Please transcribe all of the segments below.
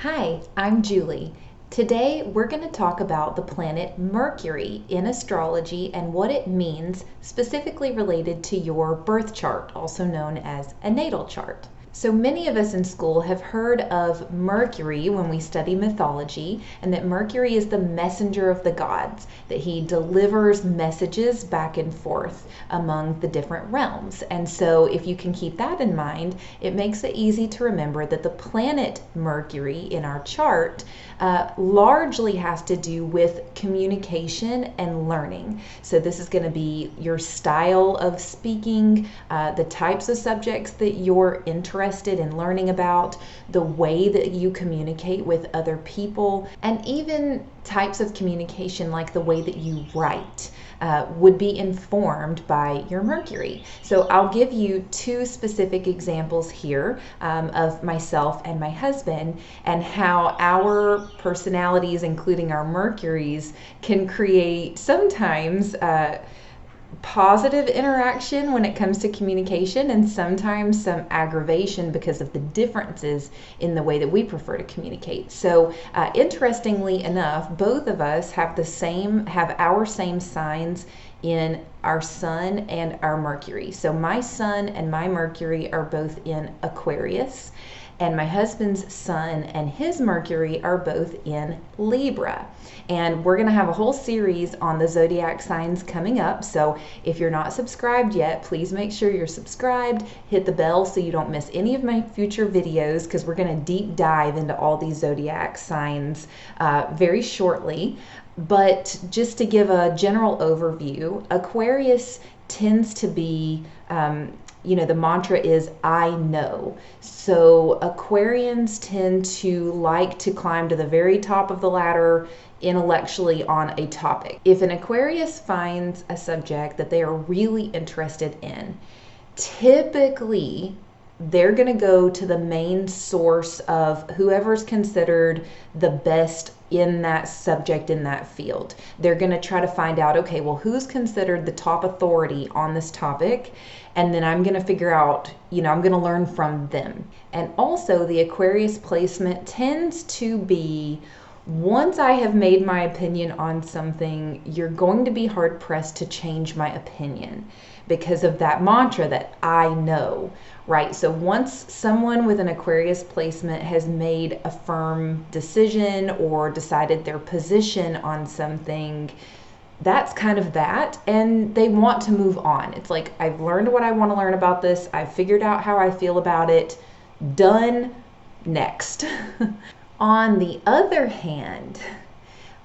Hi, I'm Julie. Today we're going to talk about the planet Mercury in astrology and what it means specifically related to your birth chart, also known as a natal chart. So many of us in school have heard of Mercury when we study mythology, and that Mercury is the messenger of the gods, that he delivers messages back and forth among the different realms. And so if you can keep that in mind, it makes it easy to remember that the planet Mercury in our chart largely has to do with communication and learning. So this is going to be your style of speaking, the types of subjects that you're interested in learning about, the way that you communicate with other people, and even types of communication like the way that you write would be informed by your Mercury. So I'll give you two specific examples here of myself and my husband and how our personalities, including our Mercuries, can create sometimes positive interaction when it comes to communication and sometimes some aggravation because of the differences in the way that we prefer to communicate. So interestingly enough, both of us have our same signs in our sun and our Mercury. So my sun and my Mercury are both in Aquarius, and my husband's sun and his Mercury are both in Libra. And we're going to have a whole series on the zodiac signs coming up. So if you're not subscribed yet, please make sure you're subscribed. Hit the bell so you don't miss any of my future videos, because we're going to deep dive into all these zodiac signs very shortly. But just to give a general overview, Aquarius tends to be the mantra is I know. So Aquarians tend to like to climb to the very top of the ladder intellectually on a topic. If an Aquarius finds a subject that they are really interested in, typically they're going to go to the main source of whoever's considered the best in that subject, in that field. They're going to try to find out, okay, well, who's considered the top authority on this topic? And then I'm going to figure out, I'm going to learn from them. And also the Aquarius placement tends to be, once I have made my opinion on something, you're going to be hard pressed to change my opinion because of that mantra that I know, right? So once someone with an Aquarius placement has made a firm decision or decided their position on something, that's kind of that, and they want to move on. It's like, I've learned what I want to learn about this. I've figured out how I feel about it. Done. Next. On the other hand,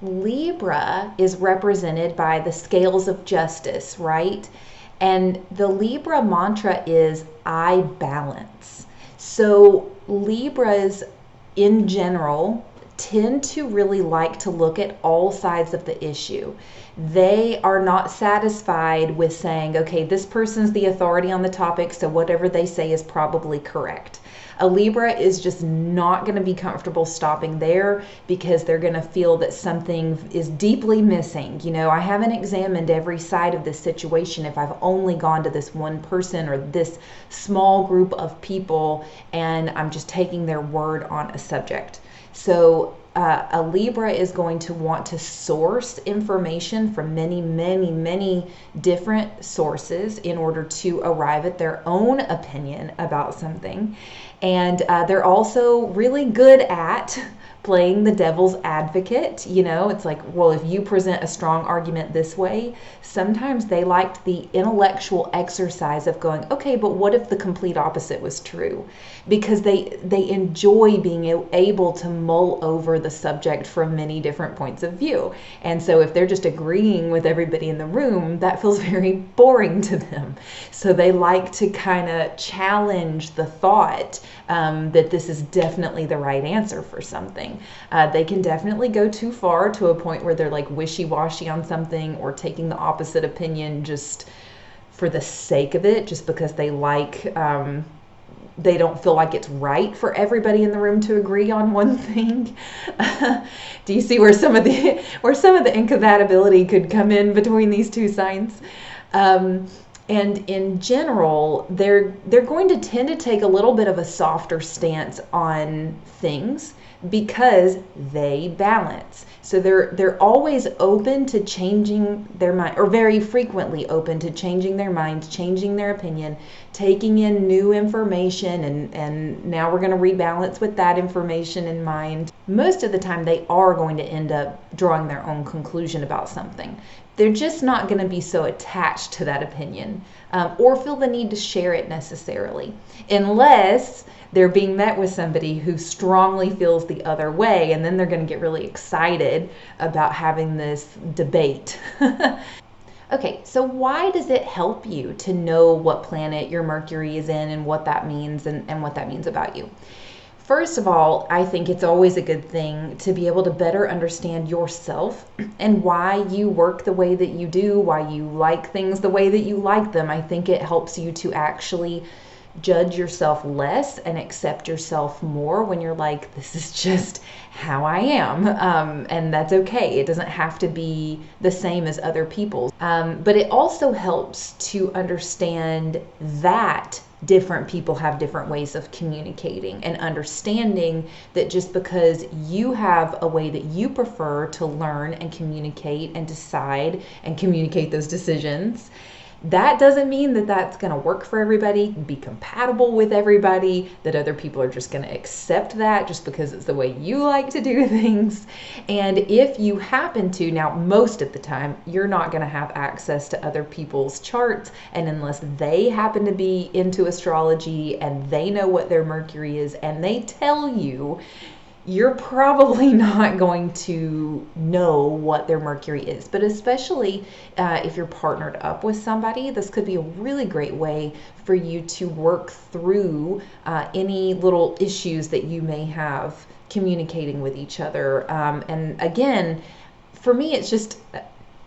Libra is represented by the scales of justice, right? And the Libra mantra is I balance. So Libras in general tend to really like to look at all sides of the issue. They are not satisfied with saying, okay, this person's the authority on the topic, so whatever they say is probably correct. A Libra is just not going to be comfortable stopping there because they're going to feel that something is deeply missing. I haven't examined every side of this situation if I've only gone to this one person or this small group of people and I'm just taking their word on a subject. So a Libra is going to want to source information from many, many, many different sources in order to arrive at their own opinion about something. And they're also really good at playing the devil's advocate. It's like, well, if you present a strong argument this way, sometimes they liked the intellectual exercise of going, okay, but what if the complete opposite was true? Because they enjoy being able to mull over the subject from many different points of view. And so if they're just agreeing with everybody in the room, that feels very boring to them. So they like to kind of challenge the thought that this is definitely the right answer for something. They can definitely go too far to a point where they're like wishy-washy on something or taking the opposite opinion just for the sake of it, just because they don't feel like it's right for everybody in the room to agree on one thing. Do you see where some of the incompatibility could come in between these two signs? And in general, they're going to tend to take a little bit of a softer stance on things. because they balance. So they're always open to changing their mind, or very frequently open to changing their mind, changing their opinion, taking in new information, and now we're going to rebalance with that information in mind. Most of the time they are going to end up drawing their own conclusion about something. They're just not going to be so attached to that opinion, or feel the need to share it necessarily, unless they're being met with somebody who strongly feels the other way, and then they're going to get really excited about having this debate. Okay, so why does it help you to know what planet your Mercury is in and what that means, and what that means about you? First of all, I think it's always a good thing to be able to better understand yourself and why you work the way that you do, why you like things the way that you like them. I think it helps you to actually judge yourself less and accept yourself more when you're like, this is just how I am, and that's okay. It doesn't have to be the same as other people's. But it also helps to understand that different people have different ways of communicating, and understanding that just because you have a way that you prefer to learn and communicate and decide and communicate those decisions, that doesn't mean that that's going to work for everybody, be compatible with everybody, that other people are just going to accept that just because it's the way you like to do things. And if you happen to, now most of the time, you're not going to have access to other people's charts, and unless they happen to be into astrology and they know what their Mercury is and they tell you, you're probably not going to know what their Mercury is. But especially if you're partnered up with somebody, this could be a really great way for you to work through any little issues that you may have communicating with each other. And again, for me, it's just,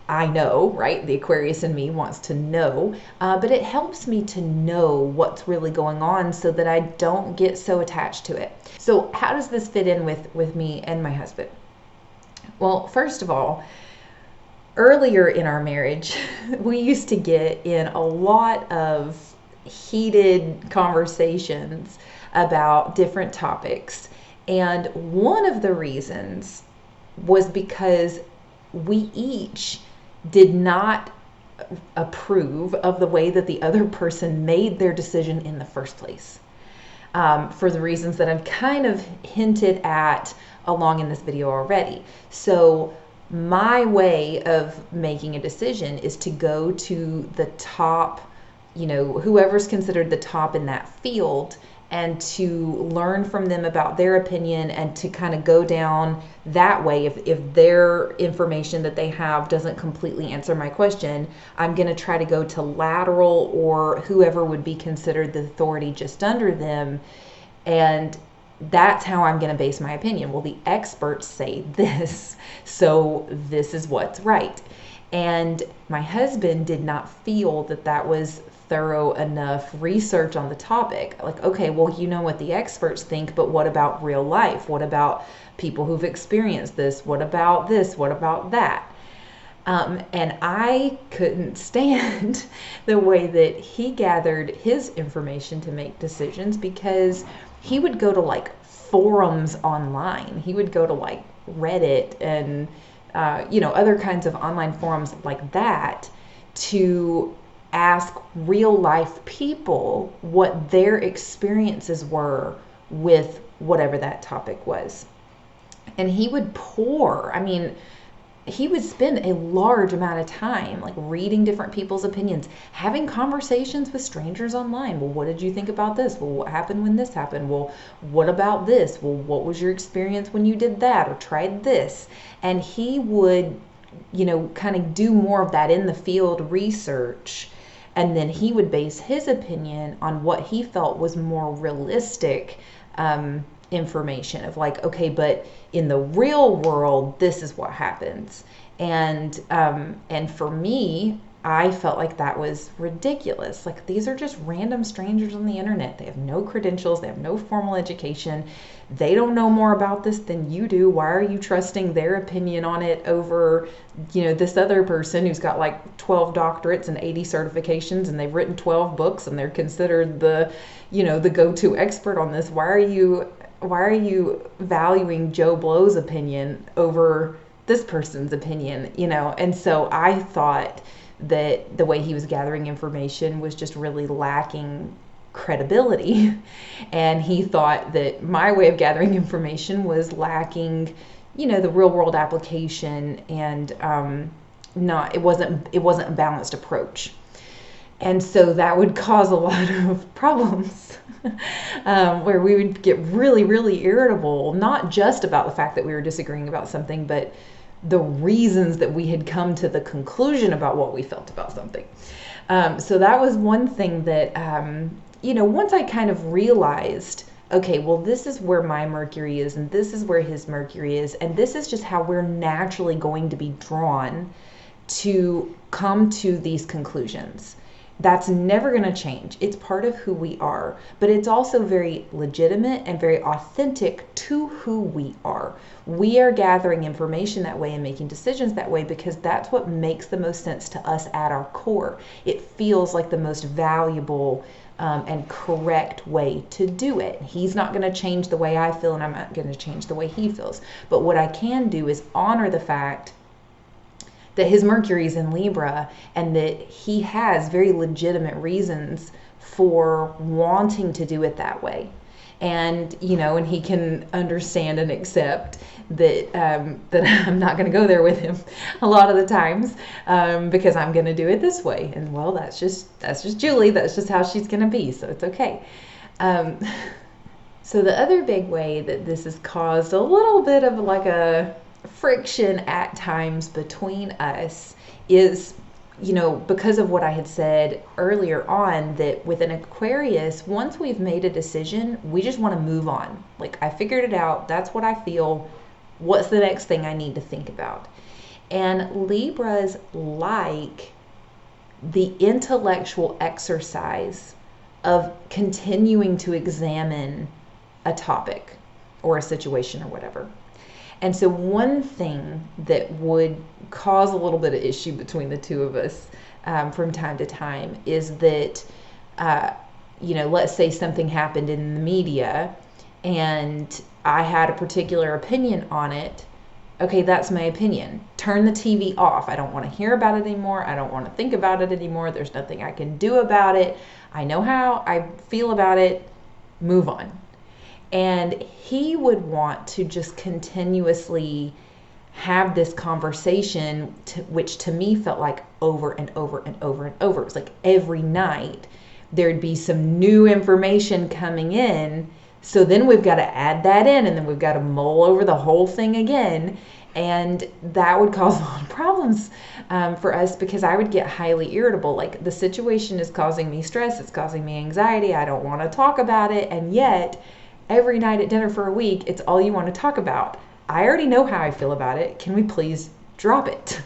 I know, right? The Aquarius in me wants to know, but it helps me to know what's really going on so that I don't get so attached to it. So how does this fit in with me and my husband? Well, first of all, earlier in our marriage, we used to get in a lot of heated conversations about different topics. And one of the reasons was because we each did not approve of the way that the other person made their decision in the first place, for the reasons that I've kind of hinted at along in this video already. So my way of making a decision is to go to the top, whoever's considered the top in that field, and to learn from them about their opinion, and to kind of go down that way. If their information that they have doesn't completely answer my question, I'm going to try to go to lateral, or whoever would be considered the authority just under them. And that's how I'm going to base my opinion. Well, the experts say this, so this is what's right. And my husband did not feel that that was thorough enough research on the topic. Like, okay, well, you know what the experts think, but what about real life? What about people who've experienced this? What about this? What about that? And I couldn't stand the way that he gathered his information to make decisions, because he would go to like forums online. He would go to like Reddit and other kinds of online forums like that to ask real life people what their experiences were with whatever that topic was. And he would he would spend a large amount of time like reading different people's opinions, having conversations with strangers online. Well, what did you think about this? Well, what happened when this happened? Well, what about this? Well, what was your experience when you did that or tried this? And he would, kind of do more of that in the field research. And then he would base his opinion on what he felt was more realistic information of like, okay, but in the real world, this is what happens. And for me, I felt like that was ridiculous. Like, these are just random strangers on the internet. They have no credentials. They have no formal education. They don't know more about this than you do. Why are you trusting their opinion on it over, this other person who's got like 12 doctorates and 80 certifications, and they've written 12 books and they're considered the go-to expert on this? Why why are you valuing Joe Blow's opinion over this person's opinion, And so I thought that the way he was gathering information was just really lacking credibility. And he thought that my way of gathering information was lacking, the real world application, and it wasn't a balanced approach. And so that would cause a lot of problems where we would get really, really irritable, not just about the fact that we were disagreeing about something, but the reasons that we had come to the conclusion about what we felt about something. So that was one thing that, once I kind of realized, okay, well, this is where my Mercury is, and this is where his Mercury is, and this is just how we're naturally going to be drawn to come to these conclusions. That's never going to change. It's part of who we are, but it's also very legitimate and very authentic to who we are. We are gathering information that way and making decisions that way because that's what makes the most sense to us at our core. It feels like the most valuable and correct way to do it. He's not going to change the way I feel, and I'm not going to change the way he feels. But what I can do is honor the fact that his Mercury is in Libra and that he has very legitimate reasons for wanting to do it that way. And, and he can understand and accept that that I'm not going to go there with him a lot of the times because I'm going to do it this way. And well, that's just Julie. That's just how she's going to be. So it's okay. So the other big way that this has caused a little bit of like a friction at times between us is, because of what I had said earlier on, that with an Aquarius, once we've made a decision, we just want to move on. Like, I figured it out. That's what I feel. What's the next thing I need to think about? And Libras like the intellectual exercise of continuing to examine a topic or a situation or whatever. And so one thing that would cause a little bit of issue between the two of us from time to time is that, let's say something happened in the media and I had a particular opinion on it. Okay, that's my opinion. Turn the TV off. I don't want to hear about it anymore. I don't want to think about it anymore. There's nothing I can do about it. I know how I feel about it. Move on. And he would want to just continuously have this conversation, which to me felt like over and over and over and over. It was like every night there'd be some new information coming in. So then we've got to add that in, and then we've got to mull over the whole thing again. And that would cause a lot of problems for us because I would get highly irritable. Like, the situation is causing me stress. It's causing me anxiety. I don't want to talk about it. And yet every night at dinner for a week, it's all you want to talk about. I already know how I feel about it. Can we please drop it?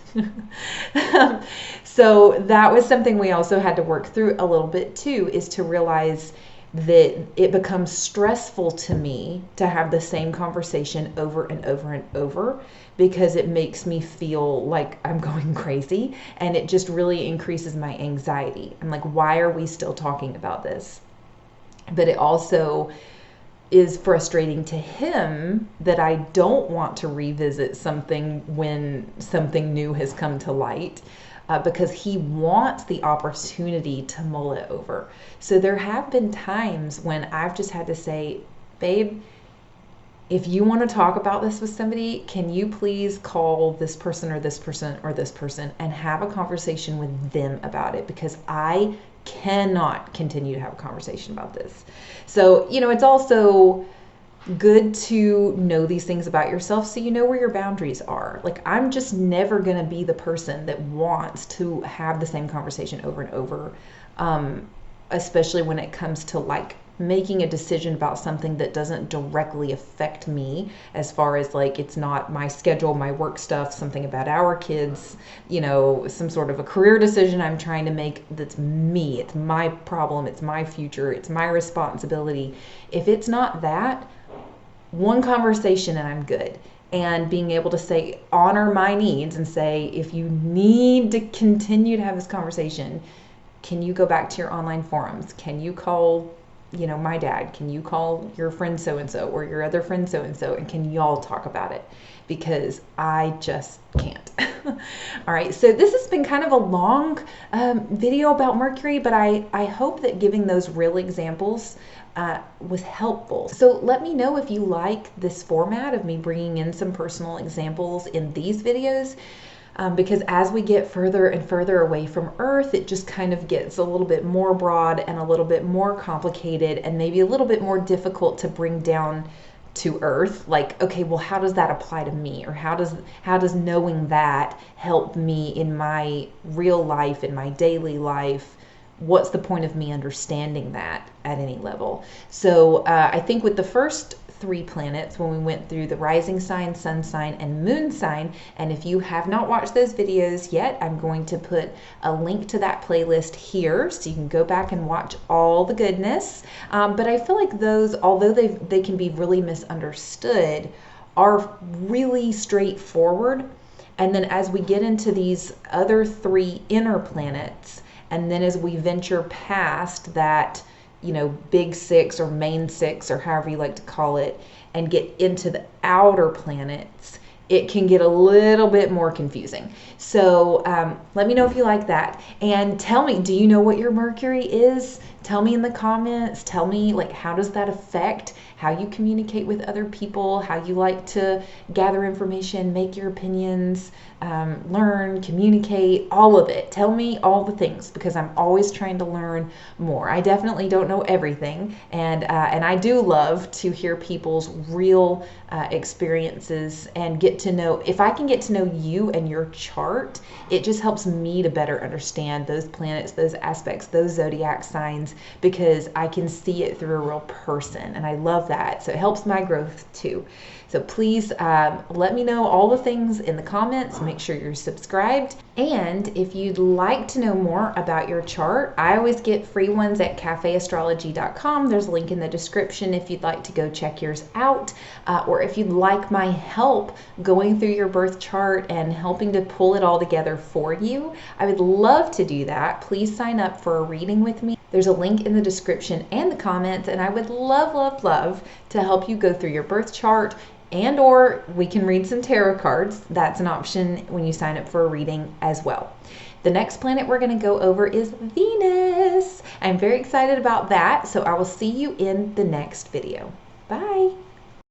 So that was something we also had to work through a little bit too, is to realize that it becomes stressful to me to have the same conversation over and over and over because it makes me feel like I'm going crazy, and it just really increases my anxiety. I'm like, why are we still talking about this? But it also is frustrating to him that I don't want to revisit something when something new has come to light, because he wants the opportunity to mull it over. So there have been times when I've just had to say, babe, if you want to talk about this with somebody, can you please call this person or this person or this person and have a conversation with them about it, because I cannot continue to have a conversation about this. So, it's also good to know these things about yourself so you know where your boundaries are. Like, I'm just never going to be the person that wants to have the same conversation over and over, especially when it comes to like making a decision about something that doesn't directly affect me, as far as like, it's not my schedule, my work stuff, something about our kids, some sort of a career decision I'm trying to make that's me, it's my problem, it's my future, it's my responsibility. If it's not that, one conversation and I'm good. And being able to say, honor my needs and say, if you need to continue to have this conversation, can you go back to your online forums? Can you call my dad, can you call your friend so-and-so or your other friend so-and-so, and can y'all talk about it? Because I just can't. All right, so this has been kind of a long video about Mercury, but I hope that giving those real examples was helpful. So let me know if you like this format of me bringing in some personal examples in these videos. Because as we get further and further away from Earth, it just kind of gets a little bit more broad and a little bit more complicated and maybe a little bit more difficult to bring down to Earth. Like, okay, well, how does that apply to me? Or how does knowing that help me in my real life, in my daily life? What's the point of me understanding that at any level? So I think with the first 3 planets, when we went through the rising sign, sun sign, and moon sign, and if you have not watched those videos yet, I'm going to put a link to that playlist here so you can go back and watch all the goodness. But I feel like those, although they can be really misunderstood, are really straightforward. And then as we get into these other 3 inner planets, and then as we venture past that, big 6 or main 6 or however you like to call it, and get into the outer planets, it can get a little bit more confusing. So let me know if you like that, and tell me, do you know what your Mercury is? Tell me in the comments. Tell me, like, how does that affect how you communicate with other people, how you like to gather information, make your opinions, learn, communicate, all of it. Tell me all the things, because I'm always trying to learn more. I definitely don't know everything, and I do love to hear people's real experiences and get to know, if I can get to know you and your chart, it just helps me to better understand those planets, those aspects, those zodiac signs, because I can see it through a real person, and I love that. So it helps my growth too. So please let me know all the things in the comments. Make sure you're subscribed. And if you'd like to know more about your chart, I always get free ones at cafeastrology.com. There's a link in the description if you'd like to go check yours out. Or if you'd like my help going through your birth chart and helping to pull it all together for you, I would love to do that. Please sign up for a reading with me. There's a link in the description and the comments, and I would love, love, love to help you go through your birth chart, and or we can read some tarot cards. That's an option when you sign up for a reading as well. The next planet we're going to go over is Venus. I'm very excited about that, so I will see you in the next video. Bye.